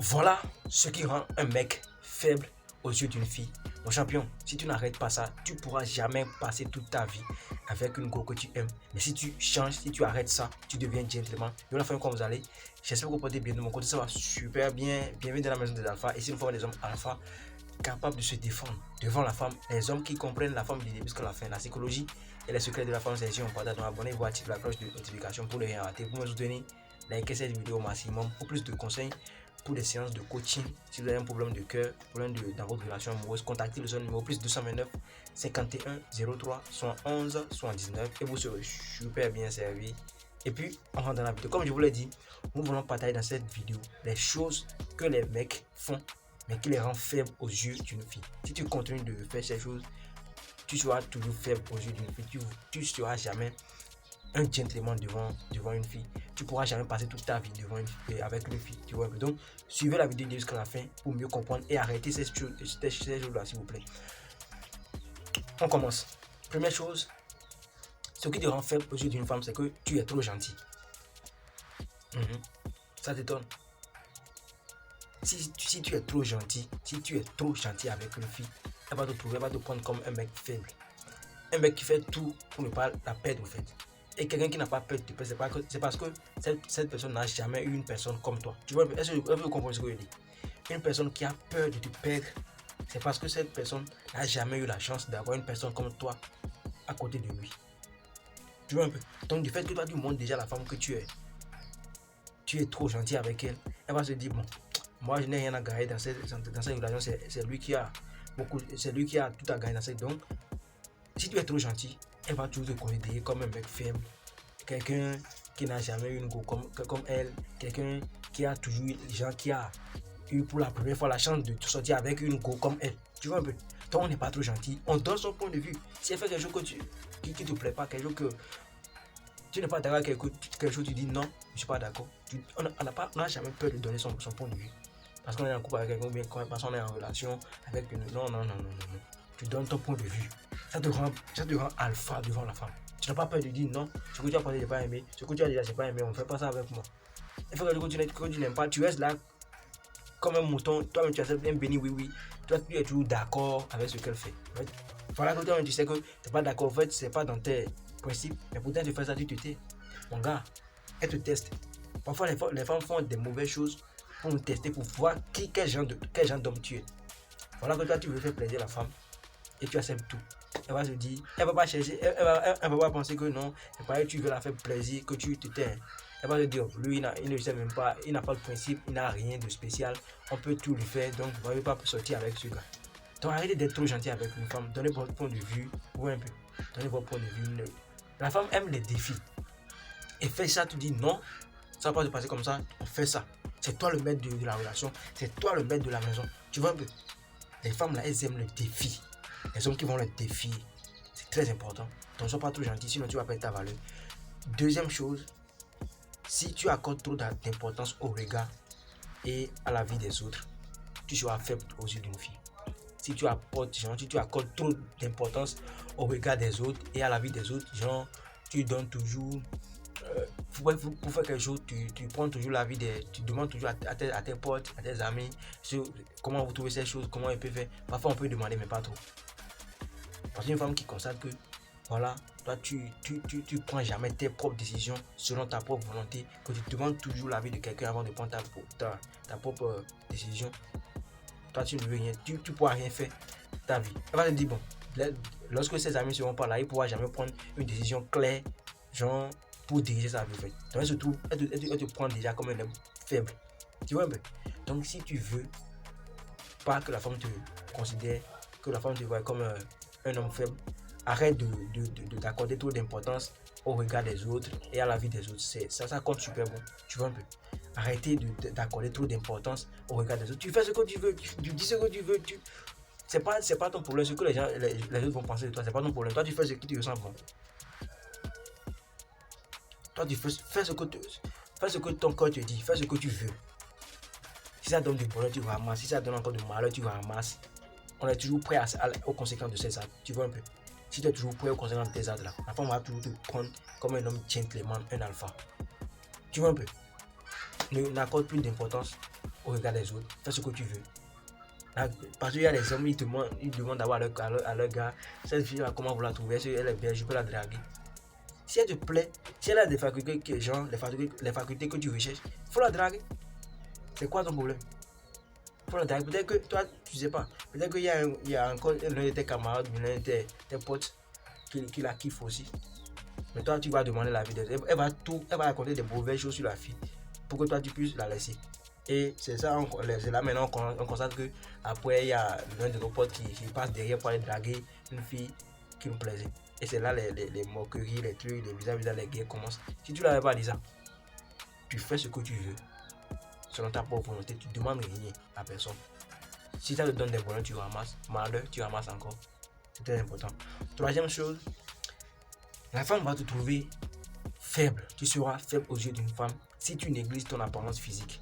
Voilà ce qui rend un mec faible aux yeux d'une fille. Mon champion, si tu n'arrêtes pas ça, tu pourras jamais passer toute ta vie avec une go que tu aimes. Mais si tu changes, si tu arrêtes ça, tu deviens gentleman. Yo la fin, comme vous allez, j'espère que vous portez bien de mon côté, ça va super bien. Bienvenue dans la maison des alphas. Ici, nous formons des hommes alpha capables de se défendre devant la femme. Les hommes qui comprennent la femme du début jusqu'à la fin. La psychologie et les secrets de la femme, c'est ici on partage. Donc abonnez-vous, activez la cloche de notification pour ne rien rater. Pour me soutenir, likez cette vidéo au maximum. Pour plus de conseils, pour des séances de coaching, si vous avez un problème de cœur, problème dans votre relation amoureuse, contactez le numéro plus 229 51 03 111 79 et vous serez super bien servi. Et puis, on rentre dans la vidéo. Comme je vous l'ai dit, nous voulons partager dans cette vidéo les choses que les mecs font, mais qui les rend faibles aux yeux d'une fille. Si tu continues de faire ces choses, tu seras toujours faible aux yeux d'une fille. Tu seras jamais un gentleman devant une fille. Tu pourras jamais passer toute ta vie avec une fille. Tu vois. Donc, suivez la vidéo jusqu'à la fin pour mieux comprendre et arrêter ces choses-là, s'il vous plaît. On commence. Première chose, ce qui te rend faible aux yeux d'une femme, c'est que tu es trop gentil. Ça t'étonne. Si tu es trop gentil, avec une fille, elle va te trouver, elle va te prendre comme un mec faible. Un mec qui fait tout pour ne pas la perdre, en fait. Et quelqu'un qui n'a pas peur de te perdre, c'est parce que cette personne n'a jamais eu une personne comme toi. Tu vois, est-ce que vous comprenez ce que je dis? Une personne qui a peur de te perdre, c'est parce que cette personne n'a jamais eu la chance d'avoir une personne comme toi à côté de lui. Tu vois un peu? Donc, du fait que toi, tu montres déjà la femme que tu es trop gentil avec elle, elle va se dire, bon, moi, je n'ai rien à gagner dans cette relation, c'est lui qui a tout à gagner dans cette. Donc, si tu es trop gentil, elle va toujours te considérer comme un mec faible, quelqu'un qui n'a jamais eu une go comme elle, quelqu'un qui a toujours eu pour la première fois la chance de sortir avec une go comme elle. Tu vois un peu? Donc on n'est pas trop gentil, on donne son point de vue. Si elle fait quelque chose qui te plaît pas, quelque chose que tu n'es pas d'accord avec quelque chose, tu dis non, je ne suis pas d'accord. On n'a jamais peur de donner son point de vue. Parce qu'on est en couple avec quelqu'un ou bien parce qu'on est en relation avec une. Non. Tu donnes ton point de vue. Ça te rend alpha devant la femme. Tu n'as pas peur de dire non, ce que tu as pensé, je n'ai pas aimé, ce que tu as déjà, je n'ai pas aimé, on ne fait pas ça avec moi. Il faut que tu n'aimes pas, tu restes là comme un mouton, toi-même tu as bien béni, oui. Toi, tu es toujours d'accord avec ce qu'elle fait. Voilà que toi-même tu sais que tu n'es pas d'accord, en fait, c'est pas dans tes principes, mais pourtant tu fais ça, tu te tais. Mon gars, elle te teste. Parfois, les femmes font des mauvaises choses pour nous tester, pour voir quel genre d'homme tu es. Voilà que toi, tu veux faire plaisir à la femme et tu acceptes tout. Elle va se dire, elle va pas chercher, elle va pas penser que non, c'est pareil, tu veux la faire plaisir, que tu te tais. Elle va se dire, lui, il ne sait même pas, il n'a pas de principe, il n'a rien de spécial, on peut tout lui faire, donc vous ne pouvez pas sortir avec ce gars. Donc arrêtez d'être trop gentil avec une femme, donnez votre point de vue, ou un peu, donnez votre point de vue. La femme aime les défis. Et fait ça, tu dis non, ça va pas se passer comme ça, on fait ça. C'est toi le maître de la relation, c'est toi le maître de la maison. Tu vois un peu? Les femmes là, elles aiment le défi. Les hommes qui vont le défier, c'est très important. Donc, ne sois pas trop gentil, sinon tu vas perdre ta valeur. Deuxième chose, si tu accordes trop d'importance au regard et à la vie des autres, tu seras faible aux yeux d'une fille. Si tu accordes trop d'importance au regard des autres et à la vie des autres, genre, tu donnes toujours. Pour faire quelque chose, tu prends toujours la vie tu demandes toujours à tes potes, à tes amis, comment vous trouvez ces choses, comment ils peuvent faire. Parfois on peut demander, mais pas trop. Parce qu'une femme qui constate que, voilà, toi tu prends jamais tes propres décisions selon ta propre volonté, que tu demandes toujours l'avis de quelqu'un avant de prendre ta propre décision, toi tu ne veux rien, tu pourras rien faire ta vie. Elle va te dire, bon, lorsque ses amis ne seront pas là, il ne pourra jamais prendre une décision claire, genre, pour diriger sa vie. Donc elle te prend déjà comme un homme faible. Tu vois un peu? Donc si tu veux pas que la femme te considère, que la femme te voit comme un homme faible, arrête d'accorder trop d'importance au regard des autres et à la vie des autres. Ça compte super bon. Tu vois un peu? Arrêtez d'accorder trop d'importance au regard des autres. Tu fais ce que tu veux, tu dis ce que tu veux. C'est pas ton problème. Ce que les autres vont penser de toi, c'est pas ton problème. Toi, tu fais ce qui te ressemble bon. Toi, tu fais ce que ton corps te dit, fais ce que tu veux. Si ça donne du bonheur, tu ramasses. Si ça donne encore du malheur, tu ramasses. On est toujours prêt aux conséquences de ces actes. Tu vois un peu? Si tu es toujours prêt aux conséquences de tes actes là, la femme va toujours te prendre comme un homme gentleman, un alpha. Tu vois un peu? N'accorde plus d'importance au regard des autres, fais ce que tu veux. Là, parce qu'il y a des hommes, ils demandent d'abord à leur gars, cette fille-là, comment vous la trouvez, est-ce qu'elle est belle, je peux la draguer. Si elle te plaît, si elle a des facultés que, genre, les facultés que tu recherches, il faut la draguer. C'est quoi ton problème? Il faut la draguer. Peut-être que toi, tu sais pas. Peut-être qu'il y a encore l'un de tes camarades, l'un de tes potes qui la kiffe aussi. Mais toi, tu vas demander la vie d'elle. Elle va raconter des mauvaises choses sur la fille pour que toi, tu puisses la laisser. Et c'est ça, c'est là maintenant on constate que après il y a l'un de nos potes qui passe derrière pour aller draguer une fille qui nous plaisait. Et c'est là les moqueries, les trucs, les vis-à-vis, les guerres commencent. Si tu l'avais pas dit ça, tu fais ce que tu veux. Selon ta propre volonté, tu ne demandes rien à personne. Si ça te donne des bonheurs, tu ramasses. Malheur, tu ramasses encore. C'est très important. Troisième chose, la femme va te trouver faible. Tu seras faible aux yeux d'une femme si tu négliges ton apparence physique.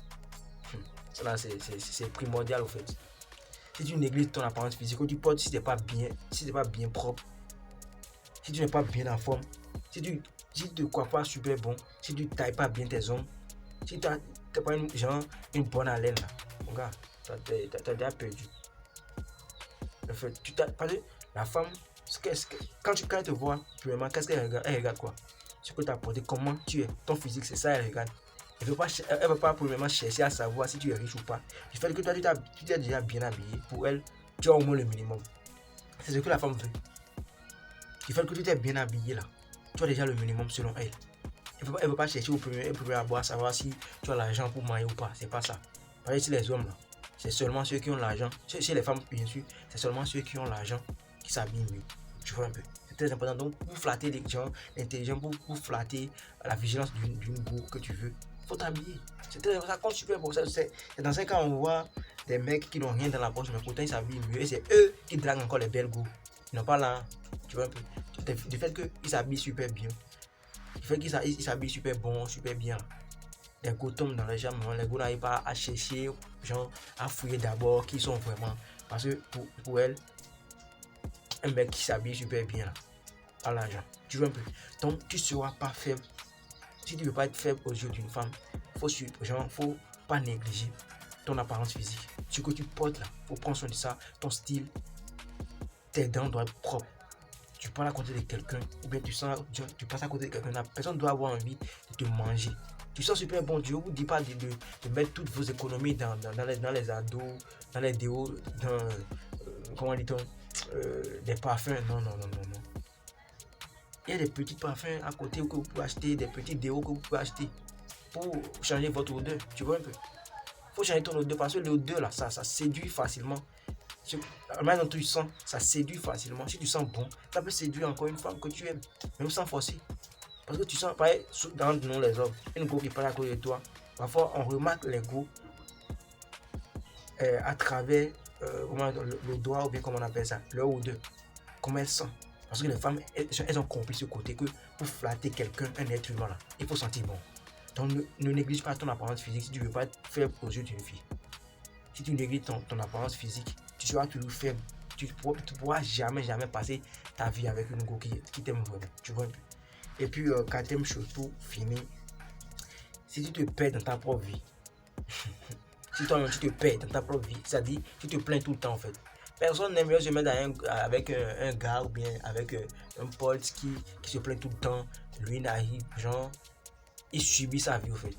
Ça, c'est primordial au fait. Si tu négliges ton apparence physique, que tu portes, si tu n'es pas bien propre, si tu n'es pas bien en forme, si tu ne te crois pas super bon, si tu ne tailles pas bien tes ongles, si tu n'as pas une bonne haleine, là, mon gars, tu as déjà perdu. En fait, parce que la femme, quand elle te voit, premièrement, qu'est-ce qu'elle regarde? Elle regarde quoi? Ce que tu as porté, comment tu es, ton physique, c'est ça, elle regarde. Elle ne veut pas premièrement chercher à savoir si tu es riche ou pas. Du fait que toi, tu t'es déjà bien habillé, pour elle, tu as au moins le minimum. C'est ce que la femme veut. Du fait que tu t'es bien habillé là, tu as déjà le minimum selon elle. Elle ne veut pas chercher au premier abord à savoir si tu as l'argent pour marier ou pas. C'est pas ça. Par exemple, les hommes là, c'est seulement ceux qui ont l'argent. Chez les femmes, bien sûr, c'est seulement ceux qui ont l'argent qui s'habillent mieux. Tu vois un peu. C'est très important. Donc, pour flatter les gens, l'intelligence, pour flatter la vigilance d'une go que tu veux, il faut t'habiller. C'est très important. Ça compte super bon. C'est dans ces cas, on voit des mecs qui n'ont rien dans la poche, mais pourtant ils s'habillent mieux. Et c'est eux qui draguent encore les belles go. Ils n'ont pas là. Tu vois un peu. Du fait qu'ils s'habillent super bien. Du fait qu'ils s'habillent super bon, super bien. Les go tombent dans les jambes. Les go n'arrivent pas à chercher, genre, à fouiller d'abord qui sont vraiment. Parce que pour elle, un mec qui s'habille super bien, à l'argent. Tu vois un peu. Donc, tu ne seras pas faible. Si tu ne veux pas être faible aux yeux d'une femme, faut pas négliger ton apparence physique. Ce que tu portes là, faut prendre soin de ça. Ton style, tes dents doivent être propres. Tu parles à côté de quelqu'un, ou bien tu passes à côté de quelqu'un, la personne doit avoir envie de te manger. Tu sens super bon. Je ne vous dis pas de mettre toutes vos économies dans les ados, dans les déos, comment dit-on, des parfums. Non. Il y a des petits parfums à côté que vous pouvez acheter, des petits déos que vous pouvez acheter pour changer votre odeur. Tu vois un peu. Il faut changer ton odeur parce que l'odeur là, ça séduit facilement. La manière dont tu sens, ça séduit facilement. Si tu sens bon, ça peut séduire encore une femme que tu aimes, même sans forcer. Parce que tu sens, pareil, dans nous les hommes, une go qui parle à côté de toi, parfois on remarque les go à travers le doigt ou bien comment on appelle ça, leur odeur, comment elles sentent. Parce que les femmes, elles ont compris ce côté que pour flatter quelqu'un, un être humain, là, il faut sentir bon. Donc ne néglige pas ton apparence physique si tu ne veux pas être faible aux yeux d'une fille. Si tu négliges ton apparence physique, tu seras toujours faible. Tu ne pourras jamais passer ta vie avec une go qui t'aime vraiment. Tu vois un peu. Et puis, quatrième chose pour finir, si tu te perds dans ta propre vie, si toi-même tu te perds dans ta propre vie, c'est-à-dire tu te plains tout le temps en fait. Personne n'aime bien se mettre avec un gars ou bien avec un pote qui se plaint tout le temps. Lui n'arrive, genre, il subit sa vie en fait.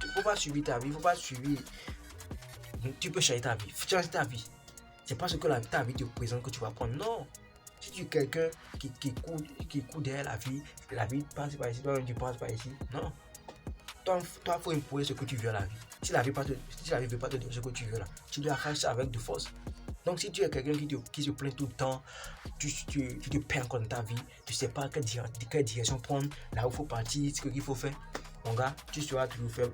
Il ne faut pas subir ta vie, il faut pas subir. Tu peux changer ta vie, change ta vie. C'est pas ce que ta vie te présente que tu vas prendre, non. Si tu es quelqu'un qui court derrière la vie passe par ici, toi-même tu passes par ici, non. Toi, il faut imposer ce que tu veux à la vie. Si la vie ne veut pas te donner ce que tu veux là, tu dois faire ça avec de force. Donc si tu es quelqu'un qui se plaint tout le temps, tu te perds encore dans ta vie, tu ne sais pas quelle direction prendre, là où il faut partir, ce qu'il faut faire, mon gars, tu seras toujours faible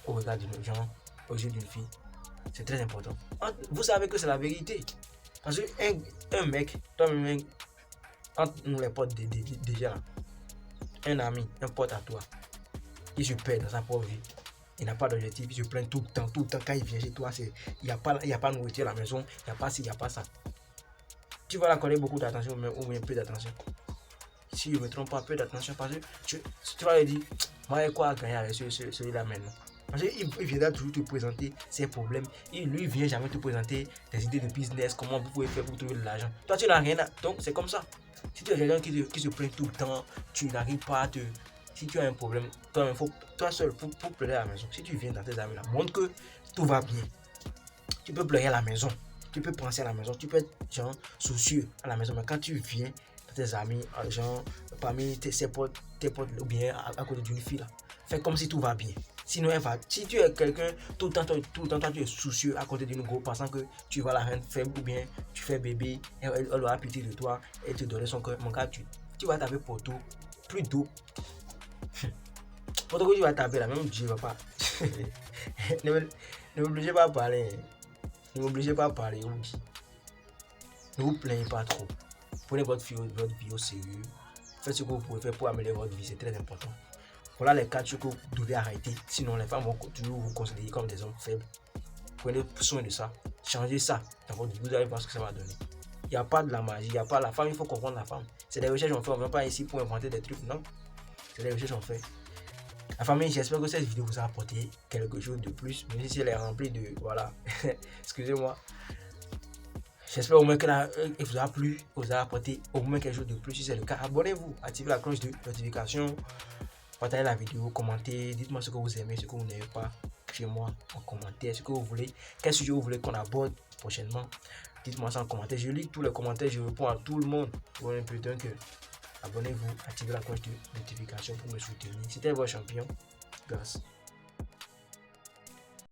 au regard de nos gens, aux yeux d'une fille. C'est très important. Vous savez que c'est la vérité. Parce qu'un mec, toi-même, entre nous les potes déjà, un ami, un pote à toi, il se perd dans sa propre vie. Il n'a pas d'objectif, il se plaint tout le temps. Quand il vient chez toi, il n'y a pas de nourriture à la maison, il n'y a pas ci, il n'y a pas ça. Tu vas l'accorder beaucoup d'attention ou bien peu d'attention. Si je ne me trompe pas, peu d'attention parce que tu vas lui dire, moi, j'ai quoi à gagner avec celui-là maintenant. Parce qu'il viendra toujours te présenter ses problèmes. Lui, il vient jamais te présenter des idées de business, comment vous pouvez faire pour trouver de l'argent. Toi, tu n'as rien à... Donc, c'est comme ça. Si tu es quelqu'un qui se plaint tout le temps, tu n'arrives pas à te... Si tu as un problème, toi seul, faut pleurer à la maison. Si tu viens dans tes amis là, montre que tout va bien. Tu peux pleurer à la maison. Tu peux penser à la maison. Tu peux être genre soucieux à la maison. Mais quand tu viens dans tes amis, genre parmi tes potes ou bien à côté d'une fille là, fais comme si tout va bien. Sinon, si tu es quelqu'un, tout le temps, tu es soucieux à côté d'une go, pensant que tu vas la rendre faible ou bien tu fais bébé, elle aura pitié de toi, elle te donner son cœur. Mon gars, tu vas taper poteau, plus d'eau. Poteau que tu vas taper là, même Dieu va pas. Ne m'obligez pas à parler. Ne m'obligez pas à parler, on dit. Ne vous plaignez pas trop. Prenez votre vie au sérieux. Faites ce que vous pouvez faire pour améliorer votre vie, c'est très important. Voilà les 4 choses que vous devez arrêter. Sinon, les femmes vont toujours vous considérer comme des hommes faibles. Prenez soin de ça. Changez ça dans votre vie. Vous allez voir ce que ça va donner. Il n'y a pas de la magie. Il n'y a pas la femme. Il faut comprendre la femme. C'est des recherches qu'on fait. On ne vient pas ici pour inventer des trucs. Non. C'est des recherches qu'on fait. La famille, j'espère que cette vidéo vous a apporté quelque chose de plus. Même si elle est remplie de... Voilà. Excusez-moi. J'espère au moins qu'elle vous a plu. Vous a apporté au moins quelque chose de plus. Si c'est le cas, abonnez-vous. Activez la cloche de notification. Partagez la vidéo, commentez, dites-moi ce que vous aimez, ce que vous n'aimez pas. Écrivez-moi en commentaire ce que vous voulez, quel sujet vous voulez qu'on aborde prochainement. Dites-moi ça en commentaire. Je lis tous les commentaires, je réponds à tout le monde. Pour un peu de cœur. Abonnez-vous, activez la cloche de notification pour me soutenir. C'était votre champion. Grâce.